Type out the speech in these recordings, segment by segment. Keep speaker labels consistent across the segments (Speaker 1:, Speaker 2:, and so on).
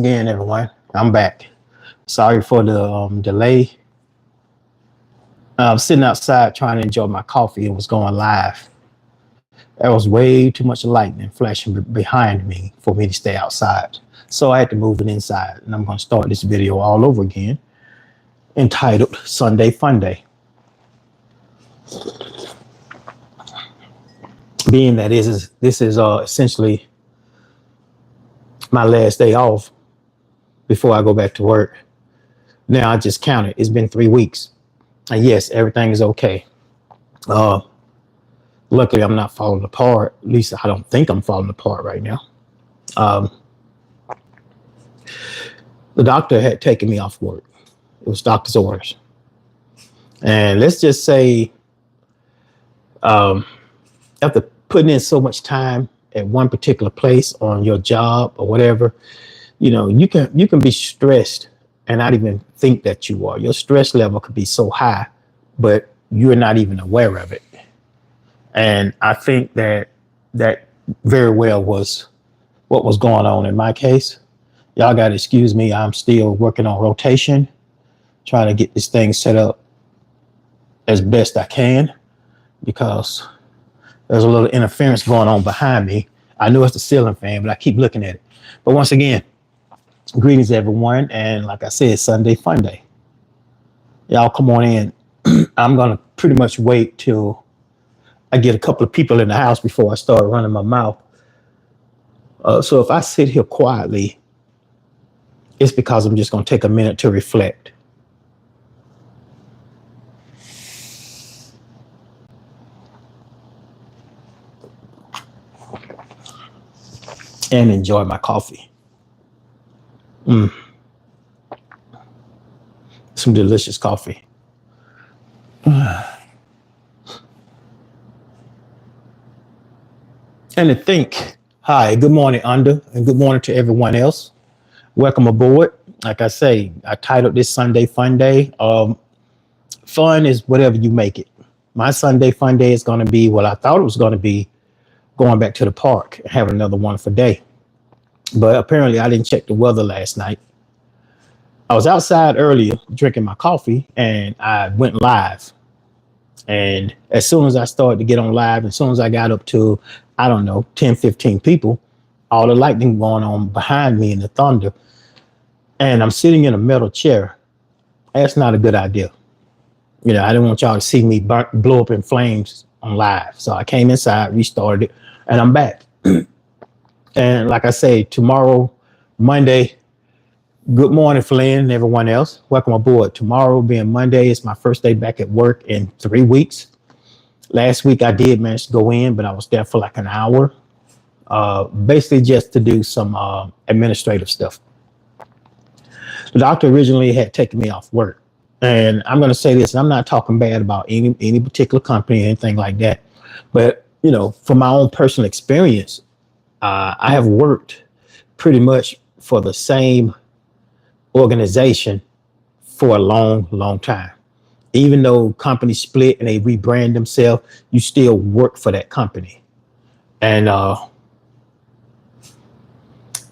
Speaker 1: again, everyone. I'm back. Sorry for the delay. I'm sitting outside trying to enjoy my coffee and was going live. There was way too much lightning flashing behind me for me to stay outside. So I had to move it inside. And I'm going to start this video all over again, entitled Sunday Funday. Being that this is essentially my last day off before I go back to work. Now I just counted. It's been 3 weeks. And yes, everything is okay. Luckily, I'm not falling apart. At least I don't think I'm falling apart right now. The doctor had taken me off work. It was doctor's orders. And let's just say, after putting in so much time at one particular place on your job or whatever, you can be stressed and not even think that you are. Your stress level could be so high, but you're not even aware of it. And I think that very well was what was going on in my case. Y'all got to excuse me. I'm still working on rotation, trying to get this thing set up as best I can, because there's a little interference going on behind me. I know it's the ceiling fan, but I keep looking at it. But once again, greetings, everyone. And like I said, Sunday Funday. Y'all come on in. I'm going to pretty much wait till I get a couple of people in the house before I start running my mouth. So if I sit here quietly, it's because I'm just going to take a minute to reflect. And enjoy my coffee. Some delicious coffee. And to think, hi, good morning, Under, and good morning to everyone else. Welcome aboard. Like I say, I titled this Sunday Fun Day. Fun is whatever you make it. My Sunday Fun Day is going to be what I thought it was going to be, going back to the park and having another wonderful day. But apparently I didn't check the weather last night. I was outside earlier drinking my coffee and I went live. And as soon as I started to get on live, as soon as I got up to, 10, 15 people, all the lightning going on behind me and the thunder. And I'm sitting in a metal chair. That's not a good idea. I didn't want y'all to see me blow up in flames on live. So I came inside, restarted it, and I'm back. And like I say, tomorrow, Monday, good morning, Flynn and everyone else. Welcome aboard. Tomorrow being Monday, it's my first day back at work in 3 weeks. Last week, I did manage to go in, but I was there for like an hour, basically just to do some administrative stuff. The doctor originally had taken me off work. And I'm going to say this, and I'm not talking bad about any particular company or anything like that. But, from my own personal experience, I have worked pretty much for the same organization for a long, long time. Even though companies split and they rebrand themselves, you still work for that company. And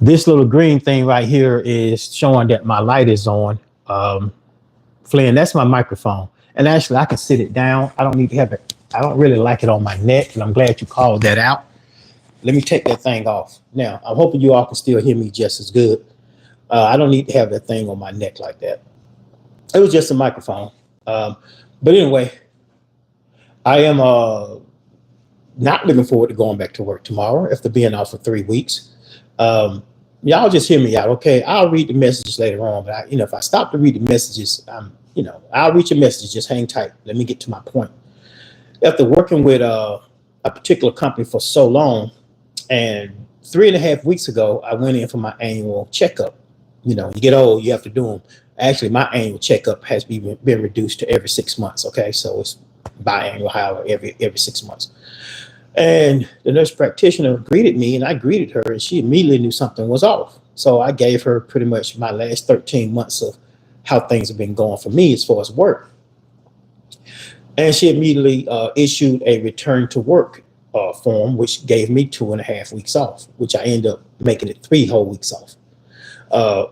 Speaker 1: this little green thing right here is showing that my light is on. Flynn, that's my microphone. And actually, I can sit it down. I don't need to have it. I don't really like it on my neck, and I'm glad you called that out. Let me take that thing off. Now, I'm hoping you all can still hear me just as good. I don't need to have that thing on my neck like that. It was just a microphone. But anyway, I am not looking forward to going back to work tomorrow after being off for 3 weeks. Y'all just hear me out, okay? I'll read the messages later on, but if I stop to read the messages, I'll read your messages. Just hang tight. Let me get to my point. After working with a particular company for so long, and 3.5 weeks ago, I went in for my annual checkup. You get old, you have to do them. Actually, my annual checkup has been reduced to every 6 months. Okay, so it's biannual, however, every 6 months. And the nurse practitioner greeted me, and I greeted her, and she immediately knew something was off. So I gave her pretty much my last 13 months of how things have been going for me as far as work. And she immediately issued a return to work form, which gave me 2.5 weeks off, which I ended up making it 3 whole weeks off. Uh,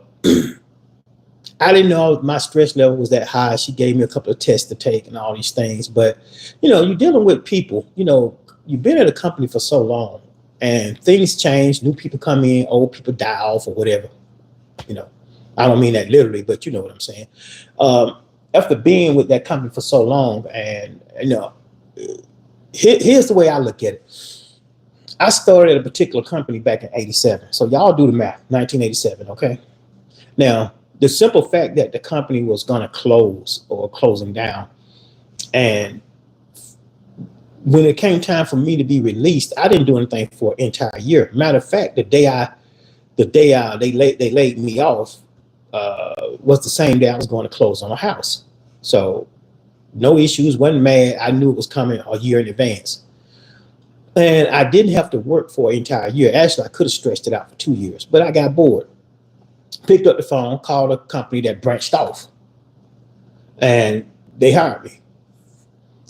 Speaker 1: I didn't know my stress level was that high. She gave me a couple of tests to take and all these things. But, you're dealing with people, you've been at a company for so long and things change. New people come in, old people die off or whatever. You know, I don't mean that literally, but you know what I'm saying. Um, After being with that company for so long, and, here's the way I look at it. I started at a particular company back in 87. So y'all do the math, 1987, okay? Now, the simple fact that the company was going to close or closing down, and when it came time for me to be released, I didn't do anything for an entire year. Matter of fact, they laid me off was the same day I was going to close on a house. So no issues, wasn't mad. I knew it was coming a year in advance. And I didn't have to work for an entire year. Actually, I could have stretched it out for 2 years, but I got bored. Picked up the phone, called a company that branched off, and they hired me.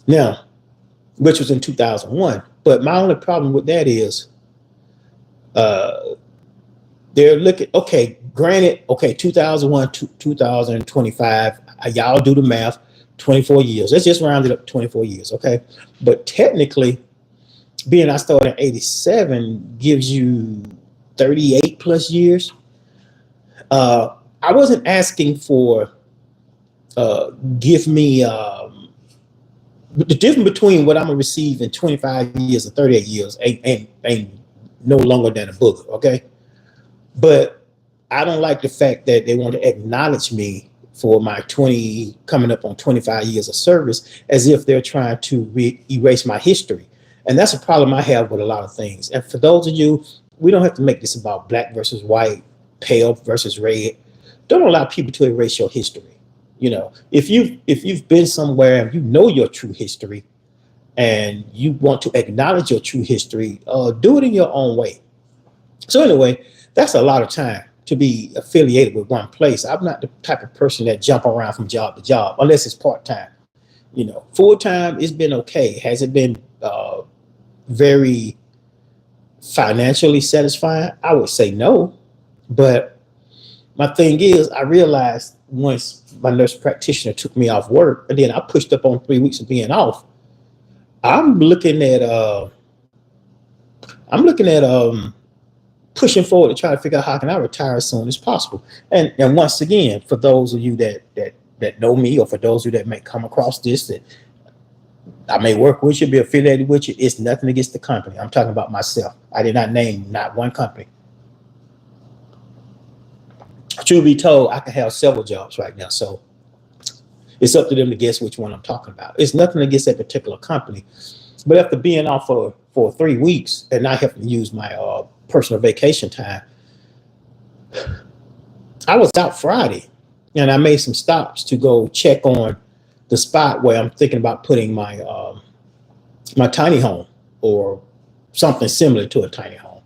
Speaker 1: Now, which was in 2001. But my only problem with that is uh, they're looking, okay, granted, okay, 2001 to 2025, y'all do the math, 24 years. Let's just round it up to 24 years, okay? But technically, being I started in 87 gives you 38 plus years. I wasn't asking for give me the difference between what I'm gonna receive in 25 years and 38 years ain't no longer than a booger, okay? But I don't like the fact that they want to acknowledge me for my 20 coming up on 25 years of service as if they're trying to erase my history. And that's a problem I have with a lot of things. And for those of you, we don't have to make this about black versus white, pale versus red. Don't allow people to erase your history. If you've been somewhere and you know your true history and you want to acknowledge your true history, do it in your own way. So anyway, that's a lot of time to be affiliated with one place. I'm not the type of person that jump around from job to job unless it's part-time. Full-time, it's been okay. Has it been very financially satisfying? I would say no. But my thing is, I realized once my nurse practitioner took me off work, and then I pushed up on 3 weeks of being off, I'm looking at pushing forward to try to figure out how can I retire as soon as possible. And once again, for those of you that know me, or for those of you that may come across this, that I may work with you, be affiliated with you, it's nothing against the company. I'm talking about myself. I did not name not one company. Truth be told, I can have several jobs right now. So it's up to them to guess which one I'm talking about. It's nothing against that particular company. But after being off for 3 weeks and not having to use my personal vacation time, I was out Friday and I made some stops to go check on the spot where I'm thinking about putting my my tiny home or something similar to a tiny home.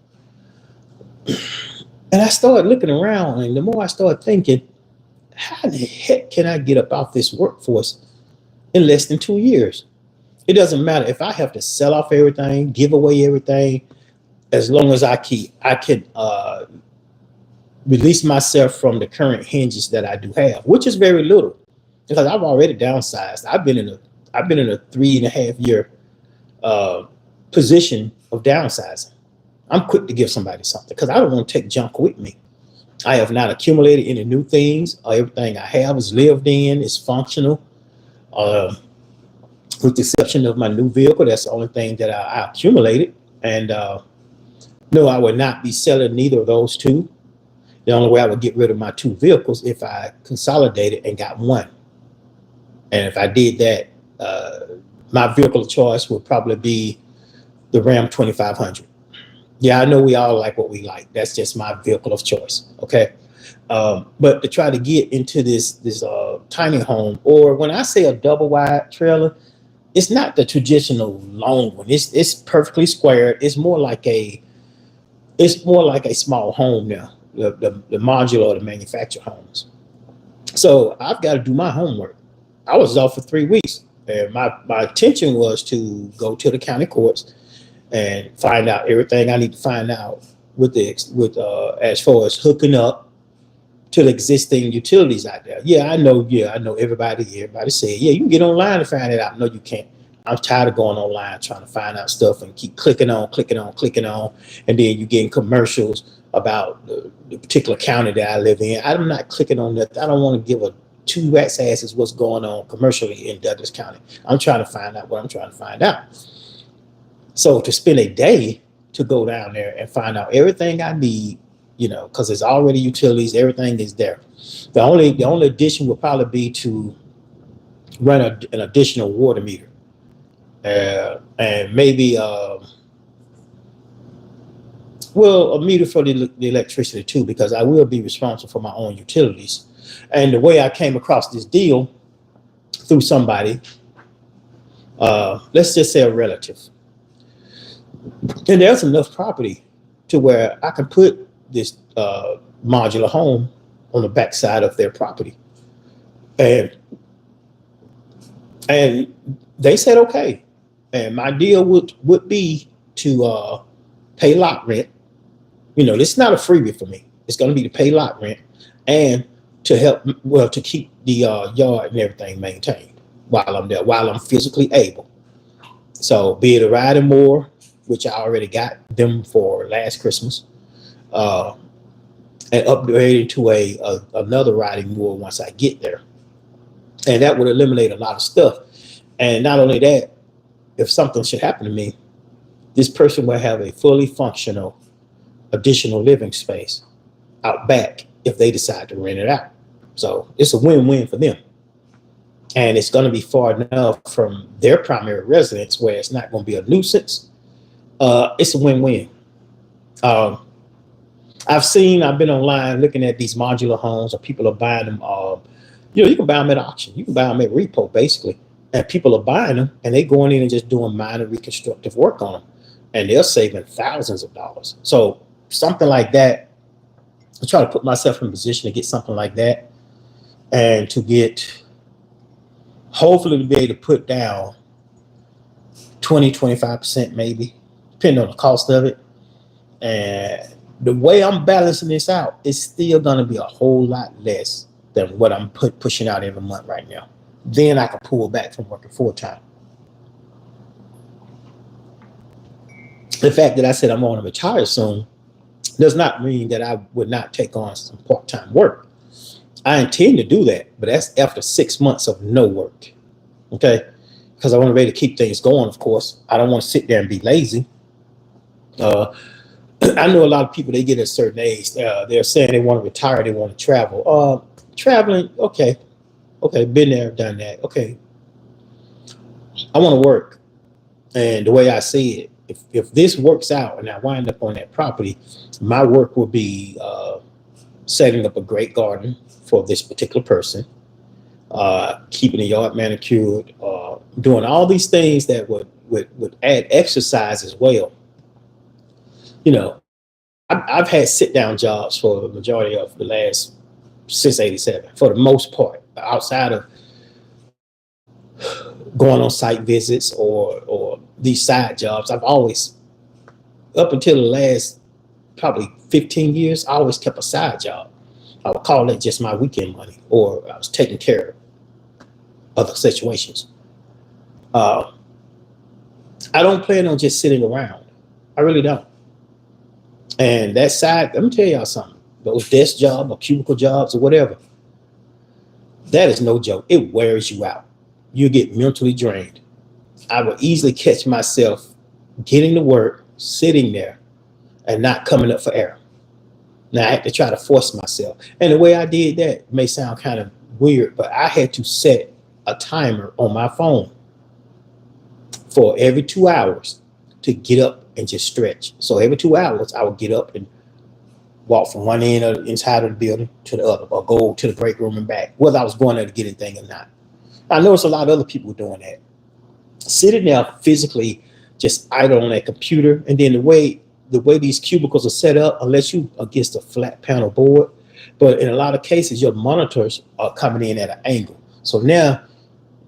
Speaker 1: And I started looking around, and the more I started thinking, how the heck can I get up off this workforce in less than 2 years? It doesn't matter if I have to sell off everything, give away everything, as long as I can release myself from the current hinges that I do have, which is very little, because I've already downsized. I've been in a 3.5 year position of downsizing. I'm quick to give somebody something because I don't want to take junk with me. I have not accumulated any new things. Everything I have is lived in, is functional. With the exception of my new vehicle, that's the only thing that I accumulated. And no, I would not be selling neither of those two. The only way I would get rid of my two vehicles if I consolidated and got one. And if I did that, my vehicle of choice would probably be the Ram 2500. Yeah, I know we all like what we like. That's just my vehicle of choice. Okay. But to try to get into this tiny home, or when I say a double wide trailer, it's not the traditional long one. It's perfectly square. It's more like a small home now, the modular or the manufactured homes. So I've got to do my homework. I was off for 3 weeks, and my intention was to go to the county courts and find out everything I need to find out with as far as hooking up, to the existing utilities out there. Yeah, I know. Yeah, I know everybody. Everybody said, yeah, you can get online and find it out. No, you can't. I'm tired of going online trying to find out stuff and keep clicking on, clicking on, clicking on, and then you getting commercials about the particular county that I live in. I'm not clicking on that. I don't want to give a two rat's asses what's going on commercially in Douglas County. I'm trying to find out what I'm trying to find out. So to spend a day to go down there and find out everything I need, because there's already utilities, everything is there. The only addition would probably be to run an additional water meter, and maybe a meter for the electricity too, because I will be responsible for my own utilities. And the way I came across this deal through somebody, let's just say a relative, and there's enough property to where I can put this modular home on the backside of their property, and they said okay, and my deal would be to pay lot rent. This is not a freebie for me. It's going to be to pay lot rent and to help, to keep the yard and everything maintained while I'm there, while I'm physically able. So be it a riding mower, which I already got them for last Christmas, and upgraded to another riding mower once I get there. And that would eliminate a lot of stuff. And not only that, if something should happen to me, this person will have a fully functional additional living space out back if they decide to rent it out. So it's a win-win for them. And it's going to be far enough from their primary residence where it's not going to be a nuisance. It's a win-win. I've been online looking at these modular homes, or people are buying them. You can buy them at auction. You can buy them at repo, basically. And people are buying them, and they're going in and just doing minor reconstructive work on them. And they're saving thousands of dollars. So something like that, I try to put myself in a position to get something like that, and to get, hopefully to be able to put down 20-25% maybe, depending on the cost of it. And the way I'm balancing this out, it's still going to be a whole lot less than what I'm pushing out every month right now. Then I can pull back from working full time. The fact that I said I'm going to retire soon does not mean that I would not take on some part-time work. I intend to do that, but that's after 6 months of no work. Okay? Because I want to be able to keep things going, of course. I don't want to sit there and be lazy. I know a lot of people, they get at a certain age, they're saying they want to retire, they want to travel. Traveling, okay, been there, done that. Okay, I want to work. And the way I see it, if this works out and I wind up on that property, my work will be setting up a great garden for this particular person, keeping the yard manicured, doing all these things that would add exercise as well. I've had sit-down jobs for the majority of the last, since '87, for the most part, outside of going on site visits or these side jobs. I've always, up until the last probably 15 years, I always kept a side job. I would call it just my weekend money, or I was taking care of other situations. I don't plan on just sitting around. I really don't. And that side, let me tell y'all something. Those desk jobs or cubicle jobs or whatever, that is no joke. It wears you out. You get mentally drained. I would easily catch myself getting to work, sitting there, and not coming up for air. Now I had to try to force myself. And the way I did that may sound kind of weird, but I had to set a timer on my phone for every 2 hours to get up and just stretch. So every 2 hours, I would get up and walk from one end of the inside of the building to the other, or go to the break room and back, whether I was going there to get anything or not. I noticed a lot of other people doing that. Sitting there physically, just idle on that computer, and then the way these cubicles are set up, unless you against a flat panel board, but in a lot of cases, your monitors are coming in at an angle. So now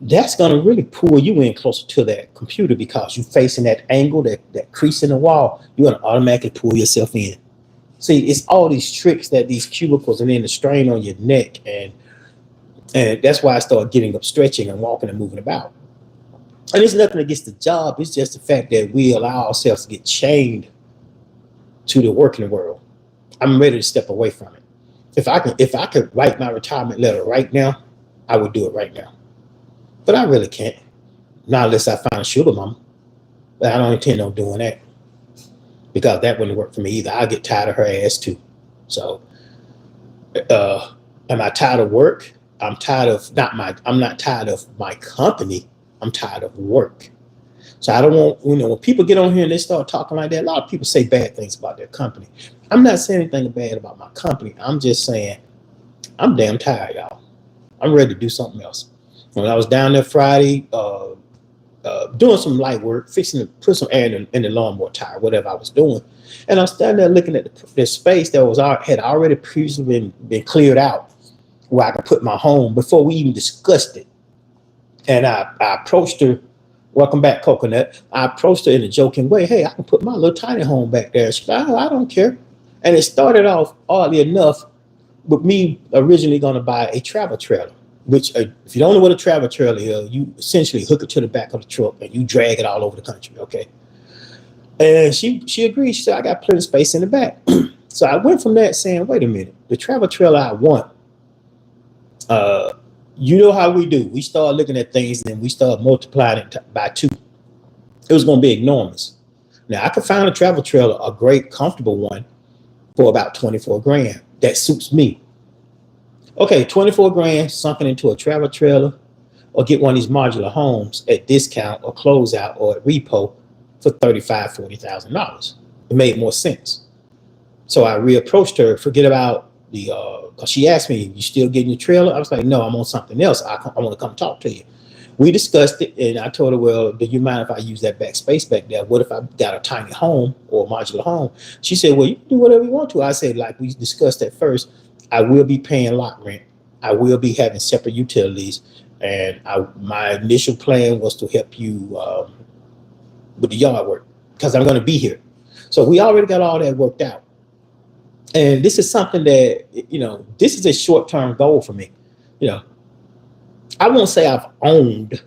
Speaker 1: that's going to really pull you in closer to that computer, because you're facing that angle, that crease in the wall. You're going to automatically pull yourself in. See, it's all these tricks that these cubicles and then the strain on your neck, and that's why I started getting up, stretching and walking and moving about. And it's nothing against the job. It's just the fact that we allow ourselves to get chained to the working world. I'm ready to step away from it. If I could write my retirement letter right now, I would do it right now. But I really can't. Not unless I find a sugar mama. But I don't intend on doing that because that wouldn't work for me either. I get tired of her ass too. So, am I tired of work? I'm not tired of my company. I'm tired of work. So I don't want, when people get on here and they start talking like that, a lot of people say bad things about their company. I'm not saying anything bad about my company. I'm just saying I'm damn tired, y'all. I'm ready to do something else. When I was down there Friday, doing some light work, fixing to put some air in the lawnmower tire, whatever I was doing, and I was standing there looking at the space that had already previously been cleared out where I could put my home before we even discussed it. And I approached her. Welcome back, Coconut. I approached her in a joking way. Hey, I can put my little tiny home back there. She said, oh, I don't care. And it started off, oddly enough, with me originally going to buy a travel trailer, which, if you don't know what a travel trailer is, you essentially hook it to the back of the truck and you drag it all over the country, okay? And she agreed. She said, I got plenty of space in the back. So I went from that saying, wait a minute, the travel trailer I want, you know how we do. We start looking at things and then we start multiplying it by 2. It was going to be enormous. Now, I could find a travel trailer, a great, comfortable one, for about 24 grand. That suits me. Okay, 24 grand sunken into a travel trailer, or get one of these modular homes at discount or closeout or at repo for $35,000, $40,000. It made more sense. So I reapproached her, forget about because she asked me, you still getting your trailer? I was like, no, I'm on something else. I want to come talk to you. We discussed it, and I told her, well, do you mind if I use that back space back there? What if I got a tiny home or a modular home? She said, well, you can do whatever you want to. I said, like we discussed at first, I will be paying lot rent. I will be having separate utilities. And my initial plan was to help you with the yard work because I'm going to be here. So we already got all that worked out. And this is something that, this is a short-term goal for me. I won't say I've owned,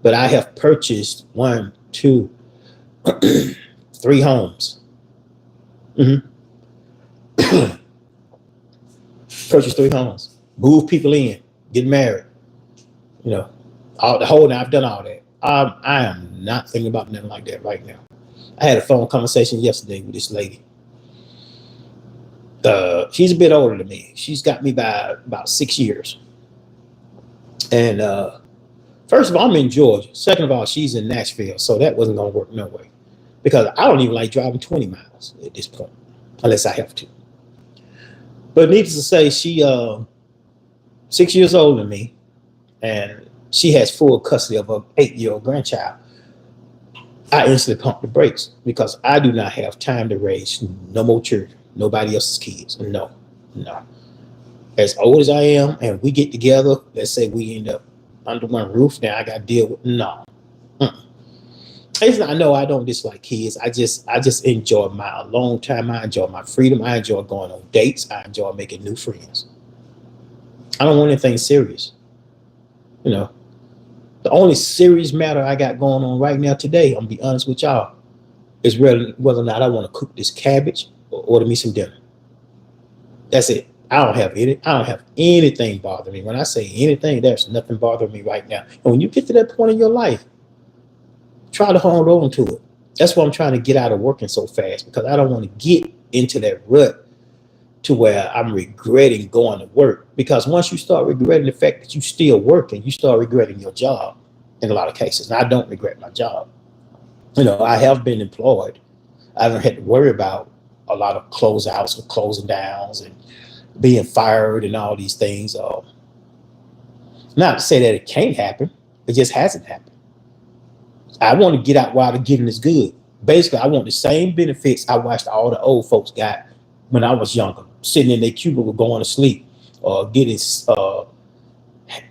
Speaker 1: but I have purchased 1, 2, 3 homes. Purchased 3 homes, move people in, get married. All the whole. Now I've done all that. I am not thinking about nothing like that right now. I had a phone conversation yesterday with this lady. She's a bit older than me. She's got me by about 6 years. And first of all, I'm in Georgia. Second of all, she's in Nashville, so that wasn't going to work no way. Because I don't even like driving 20 miles at this point, unless I have to. But needless to say, she 6 years older than me, and she has full custody of her 8-year-old grandchild. I instantly pumped the brakes because I do not have time to raise no more children. Nobody else's kids. No. As old as I am, and we get together, let's say we end up under one roof, now I got to deal with, no. I know I don't dislike kids. I just enjoy my alone time. I enjoy my freedom. I enjoy going on dates. I enjoy making new friends. I don't want anything serious. The only serious matter I got going on right now today, I'm gonna be honest with y'all, is whether or not I want to cook this cabbage or order me some dinner. That's it. I don't have anything bothering me. When I say anything, there's nothing bothering me right now. And when you get to that point in your life, try to hold on to it. That's why I'm trying to get out of working so fast, because I don't want to get into that rut to where I'm regretting going to work. Because once you start regretting the fact that you still working, you start regretting your job in a lot of cases. And I don't regret my job. I have been employed. I haven't had to worry about a lot of closeouts or closing downs and being fired and all these things. Not to say that it can't happen. It just hasn't happened. I want to get out while the getting is good. Basically, I want the same benefits I watched all the old folks got when I was younger, sitting in their cubicle going to sleep, or getting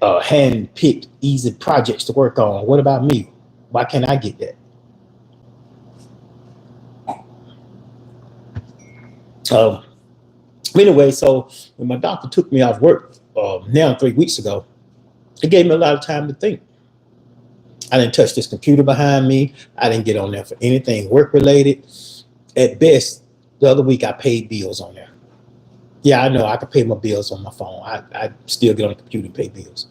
Speaker 1: hand-picked easy projects to work on. What about me? Why can't I get that? Um, anyway, so when my doctor took me off work now 3 weeks ago, it gave me a lot of time to think. I didn't touch this computer behind me. I didn't get on there for anything work related. At best, the other week I paid bills on there. Yeah, I know I could pay my bills on my phone. I still get on the computer and pay bills.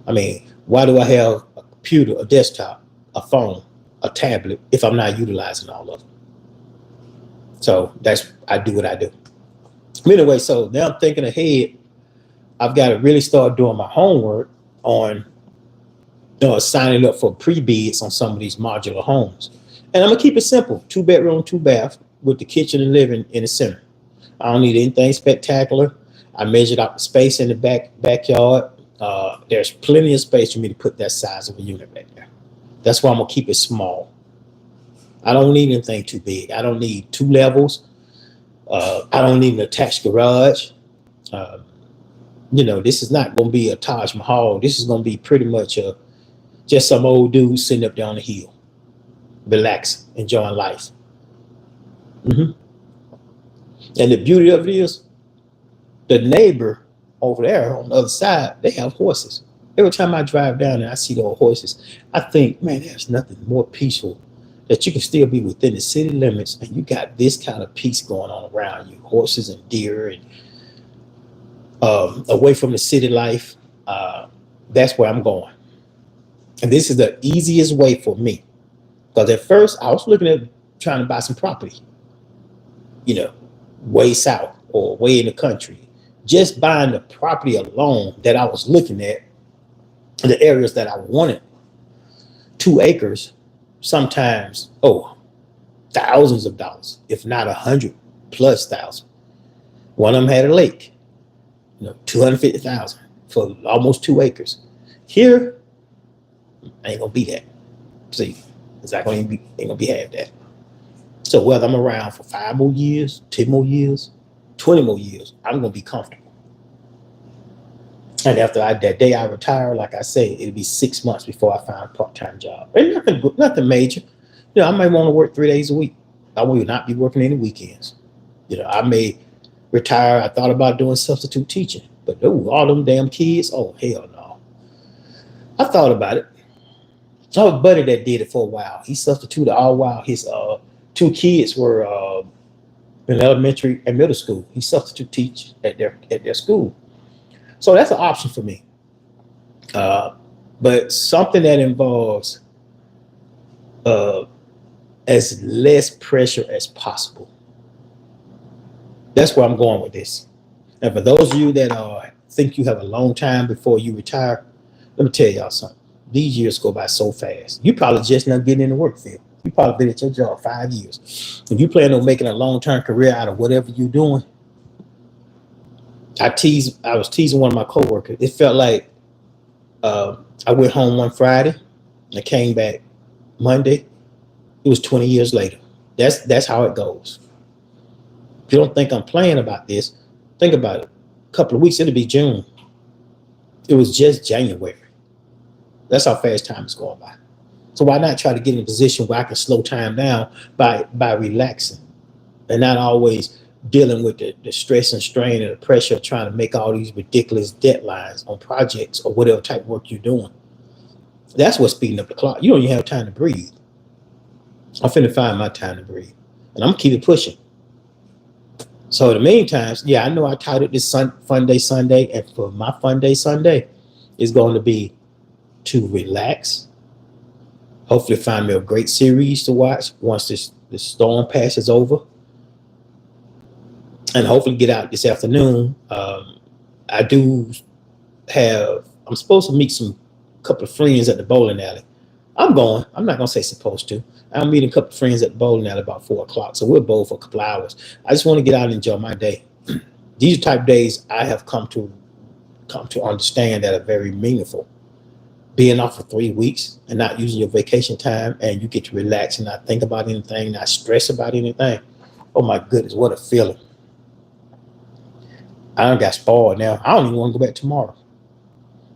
Speaker 1: I mean, why do I have a computer, a desktop, a phone, a tablet if I'm not utilizing all of them? So I do what I do. Anyway, so now I'm thinking ahead. I've got to really start doing my homework on signing up for pre-bids on some of these modular homes. And I'm gonna keep it simple: 2 bedroom, 2 bath with the kitchen and living in the center. I don't need anything spectacular. I measured out the space in the backyard. There's plenty of space for me to put that size of a unit back there. That's why I'm gonna keep it small. I don't need anything too big. I don't need 2 levels. I don't need an attached garage. Uh, this is not gonna be a Taj Mahal. This is gonna be pretty much just some old dude sitting up there on the hill, relaxing, enjoying life. hmm And the beauty of it is, the neighbor over there on the other side, they have horses. Every time I drive down and I see those horses, I think, man, there's nothing more peaceful that you can still be within the city limits and you got this kind of peace going on around you, horses and deer, and away from the city life. That's where I'm going. And this is the easiest way for me. Because at first I was looking at trying to buy some property, you know, way south or way in the country. Just buying the property alone that I was looking at, the areas that I wanted, 2 acres, sometimes, thousands of dollars, if not 100+ thousand. One of them had a lake, 250,000 for almost 2 acres. Here, I ain't gonna be that. See, it's not gonna be, ain't gonna be half that. So whether I'm around for 5 more years, 10 more years, 20 more years, I'm gonna be comfortable. And after that day I retire, like I say, it'll be 6 months before I find a part-time job. And nothing major. I might want to work 3 days a week. I will not be working any weekends. I may retire. I thought about doing substitute teaching, but all them damn kids, oh hell no. I thought about it. So I have a buddy that did it for a while. He substituted all while his 2 kids were in elementary and middle school. He substitute teach at their school. So that's an option for me. But something that involves as less pressure as possible. That's where I'm going with this. And for those of you that think you have a long time before you retire, let me tell y'all something. These years go by so fast. You probably just not getting in the work field. You probably been at your job 5 years. If you plan on making a long-term career out of whatever you're doing, I was teasing one of my coworkers. It felt like I went home one Friday and came back Monday. It was 20 years later. That's how it goes. If you don't think I'm playing about this, think about it. A couple of weeks, it'll be June. It was just January. That's how fast time is going by. So why not try to get in a position where I can slow time down by relaxing and not always dealing with the stress and strain and the pressure of trying to make all these ridiculous deadlines on projects or whatever type of work you're doing. That's what's speeding up the clock. You don't even have time to breathe. I'm finna find my time to breathe. And I'm gonna keep it pushing. So in the meantime, yeah, I know I titled this Funday Sunday, and for my Funday Sunday, it's going to be to relax. Hopefully find me a great series to watch once this storm passes over. And hopefully get out this afternoon. I'm supposed to meet some couple of friends at the bowling alley. I'm going. I'm not going to say supposed to. I'm meeting a couple of friends at the bowling alley about 4 o'clock. So we'll bowl for a couple of hours. I just want to get out and enjoy my day. These type of days I have come to understand that are very meaningful. Being off for 3 weeks and not using your vacation time, and you get to relax and not think about anything, not stress about anything. Oh my goodness, what a feeling. I done got spoiled now. I don't even want to go back tomorrow.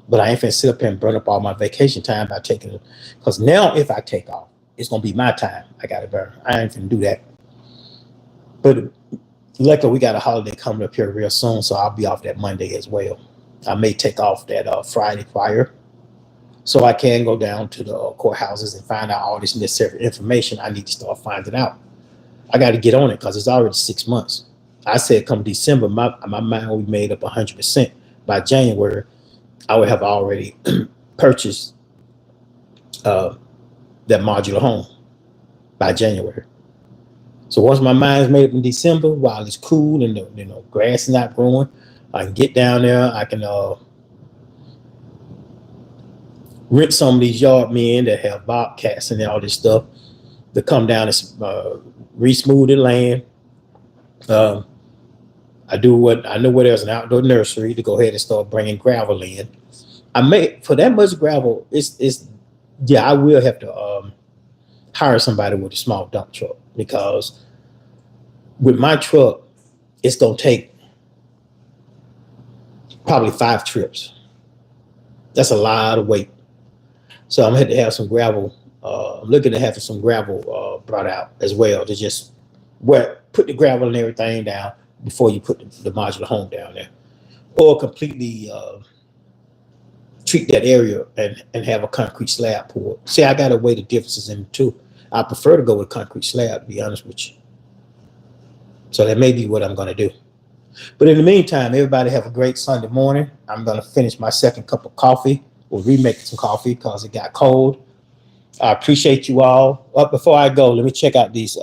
Speaker 1: But I ain't finna sit up here and burn up all my vacation time by taking it. Because now if I take off, it's gonna be my time I gotta burn. I ain't finna do that. But Luckily, we got a holiday coming up here real soon, so I'll be off that Monday as well. I may take off that Friday prior, so I can go down to the courthouses and find out all this necessary information I need to start finding out. I got to get on it because it's already 6 months. I said come December, my mind will be made up 100%. By January, I would have already purchased uh, that modular home by January. So once my mind's made up in December, while it's cool and the grass is not growing, I can get down there. I can rent some of these yard men that have bobcats and all this stuff to come down and re-smooth the land. Um, I do what I know where there's an outdoor nursery to go ahead and start bringing gravel in. I may for that much gravel, it's yeah, I will have to hire somebody with a small dump truck because with my truck, it's gonna take probably 5 trips. That's a lot of weight. So I'm gonna have to have some gravel. I'm looking at having some gravel brought out as well to just put the gravel and everything down before you put the modular home down there, or completely treat that area and have a concrete slab poured. See, I got to weigh the differences in the two. I prefer to go with concrete slab, to be honest with you. So that may be what I'm going to do. But in the meantime, everybody have a great Sunday morning. I'm going to finish my second cup of coffee or remake some coffee because it got cold. I appreciate you all. Before I go, let me check out these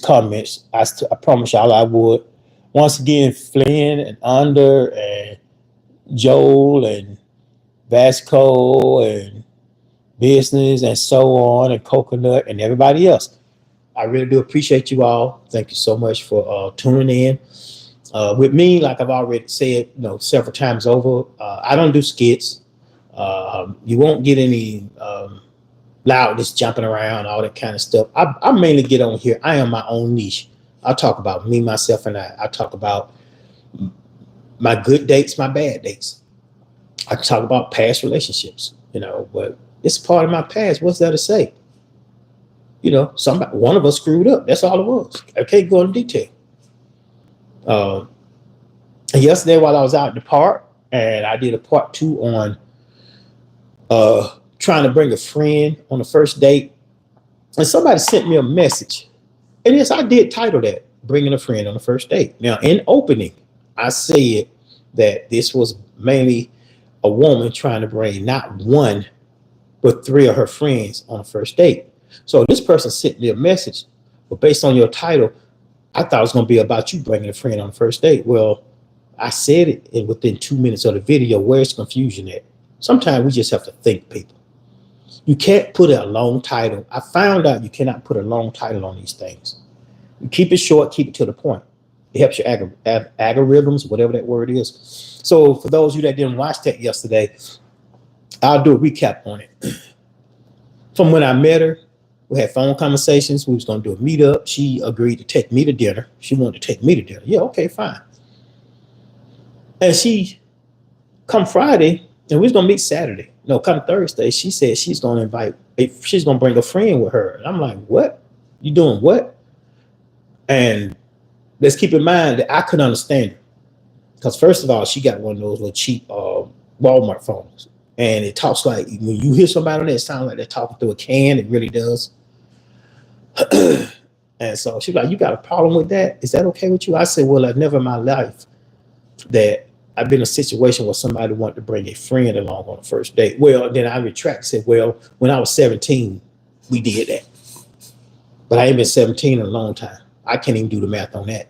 Speaker 1: comments. I promise y'all I would. Once again, Flynn and Under and Joel and Vasco and Business and so on and Coconut and everybody else. I really do appreciate you all. Thank you so much for tuning in. With me, like I've already said, several times over, I don't do skits. You won't get any loudness, jumping around, all that kind of stuff. I mainly get on here. I am my own niche. I talk about me, myself, and I. I talk about my good dates, my bad dates. I can talk about past relationships, but it's part of my past. What's there to say? One of us screwed up. That's all it was. I can't go into detail. Yesterday, while I was out in the park, and I did a part 2 on trying to bring a friend on the first date, and somebody sent me a message. And yes, I did title that "Bringing a Friend on the First Date." Now, in opening, I said that this was mainly a woman trying to bring not one, but 3 of her friends on a first date. So this person sent me a message, but based on your title, I thought it was going to be about you bringing a friend on the first date. Well, I said it, and within 2 minutes of the video, where's confusion at? Sometimes we just have to think, people. You can't put a long title. I found out you cannot put a long title on these things. You keep it short, keep it to the point. It helps your algorithms, whatever that word is. So for those of you that didn't watch that yesterday, I'll do a recap on it. From when I met her, we had phone conversations. We was going to do a meetup. She agreed to take me to dinner. She wanted to take me to dinner. Yeah, okay, fine. And she come Friday, and we was going to meet Saturday. No, come Thursday, she said she's going to bring a friend with her. And I'm like, what? You doing what? And let's keep in mind that I couldn't understand her. Because first of all, she got one of those little cheap Walmart phones. And it talks like, when you hear somebody on there, it sounds like they're talking through a can. It really does. And so she's like, you got a problem with that? Is that okay with you? I said, well, I've never in my life that I've been in a situation where somebody wanted to bring a friend along on the first date. Well, then I retract, said, well, when I was 17, we did that. But I ain't been 17 in a long time. I can't even do the math on that.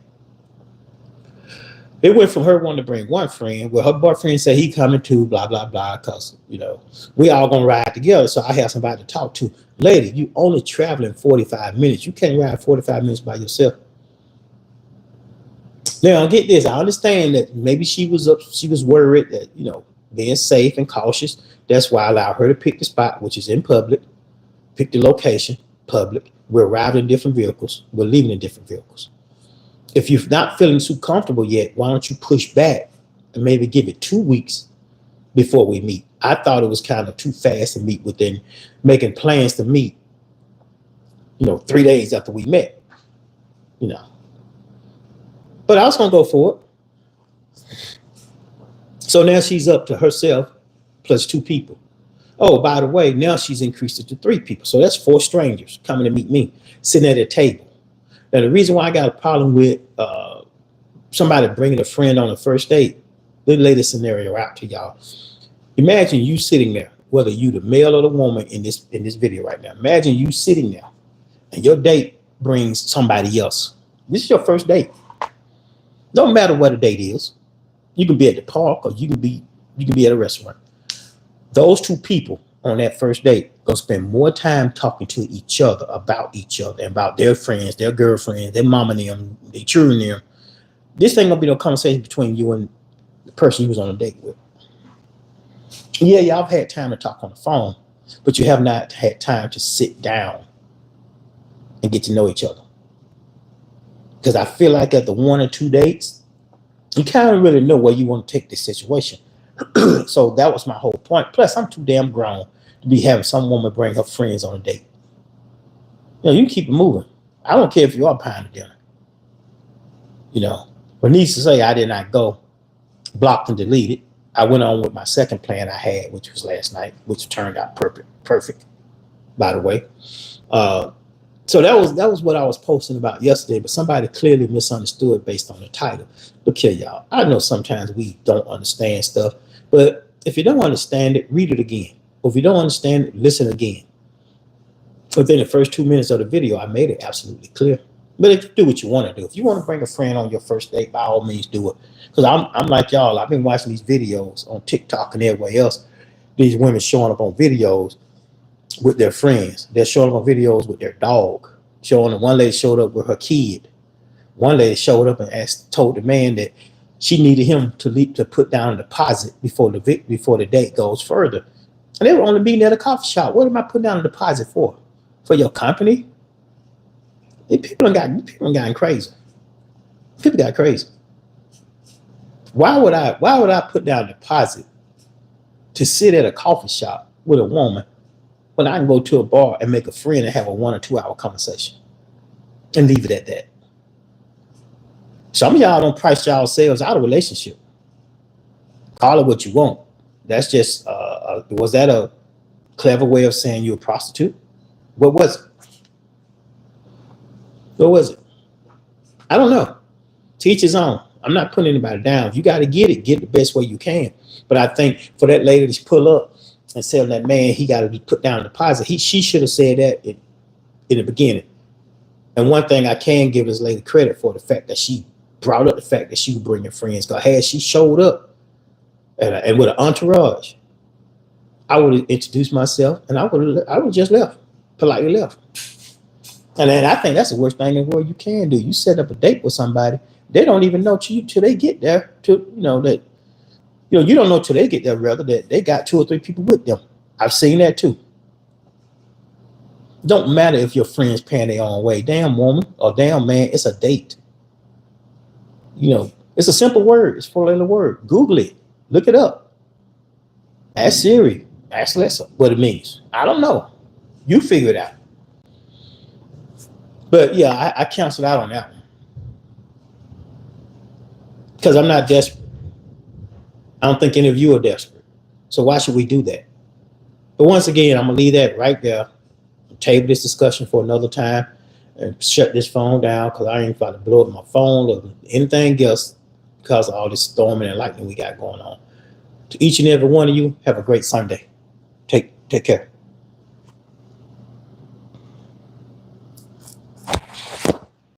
Speaker 1: It went from her wanting to bring one friend, well, her boyfriend said he coming too, blah, blah, blah, because, we all going to ride together, so I have somebody to talk to. Lady, you only traveling 45 minutes. You can't ride 45 minutes by yourself. Now, get this. I understand that maybe she was worried that, being safe and cautious. That's why I allowed her to pick the spot, which is in public, pick the location, public. We're arriving in different vehicles. We're leaving in different vehicles. If you're not feeling too comfortable yet, why don't you push back and maybe give it 2 weeks before we meet? I thought it was kind of too fast to meet within making plans to meet, 3 days after we met. you know. But I was gonna go for it. So now she's up to herself plus 2 people. Oh, by the way, now she's increased it to 3 people. So that's 4 strangers coming to meet me, sitting at a table. Now, the reason why I got a problem with somebody bringing a friend on a first date, let me lay this scenario out to y'all. Imagine you sitting there, whether you the male or the woman in this video right now. Imagine you sitting there and your date brings somebody else. This is your first date. Don't matter what a date is. You can be at the park or you can be at a restaurant. Those 2 people on that first date gonna spend more time talking to each other and about their friends, their girlfriends, their mama and them, their children and them. This ain't gonna be no conversation between you and the person you was on a date with. Yeah, y'all have had time to talk on the phone, but you have not had time to sit down and get to know each other. Because I feel like at the 1 or 2 dates, you kind of really know where you want to take this situation. So that was my whole point. Plus, I'm too damn grown to be having some woman bring her friends on a date. You know, you can keep it moving. I don't care if you are buying a dinner. You know, but needs to say, I did not go, blocked and deleted. I went on with my second plan I had, which was last night, which turned out perfect, by the way. So that was what I was posting about yesterday, but somebody clearly misunderstood based on the title. Look here, y'all. I know sometimes we don't understand stuff, but if you don't understand it, read it again. Or if you don't understand it, listen again. Within the first 2 minutes of the video, I made it absolutely clear. But if you do what you want to do, if you want to bring a friend on your first date, by all means do it. Because I'm like y'all, I've been watching these videos on TikTok and everywhere else. These women showing up on videos with their friends. They're showing up on videos with their dog. One lady showed up with her kid. One lady showed up and told the man that she needed him to put down a deposit before the date goes further. And they were only meeting at a coffee shop. What am I putting down a deposit for? For your company? People got crazy. People got crazy. Why would I put down a deposit to sit at a coffee shop with a woman when I can go to a bar and make a friend and have a 1 or 2 hour conversation and leave it at that? Some of y'all don't price yourselves out of relationship. Call it what you want. That's just, was that a clever way of saying you're a prostitute? What was it? What was it? I don't know. Teach his own. I'm not putting anybody down. If you got to get the best way you can. But I think for that lady to pull up and tell that man he got to be put down a deposit, she should have said that in the beginning. And one thing I can give this lady credit for, the fact that she brought up the fact that she was bringing friends. Because had she showed up and with an entourage, I would have introduced myself and I would just left, politely left. And then I think that's the worst thing in the world you can do. You set up a date with somebody, they don't even know you till they get there. You don't know till they get there, rather, that they got 2 or 3 people with them. I've seen that too. Don't matter if your friends paying their own way. Damn woman or damn man, it's a date. It's a simple word. It's a 4-letter word. Google it. Look it up. Ask Siri. Ask Alexa what it means. I don't know. You figure it out. But yeah, I canceled out on that one. Because I'm not desperate. I don't think any of you are desperate. So why should we do that? But once again, I'm going to leave that right there. Table this discussion for another time and shut this phone down, because I ain't about to blow up my phone or anything else because of all this storming and lightning we got going on. To each and every one of you, have a great Sunday. Take care.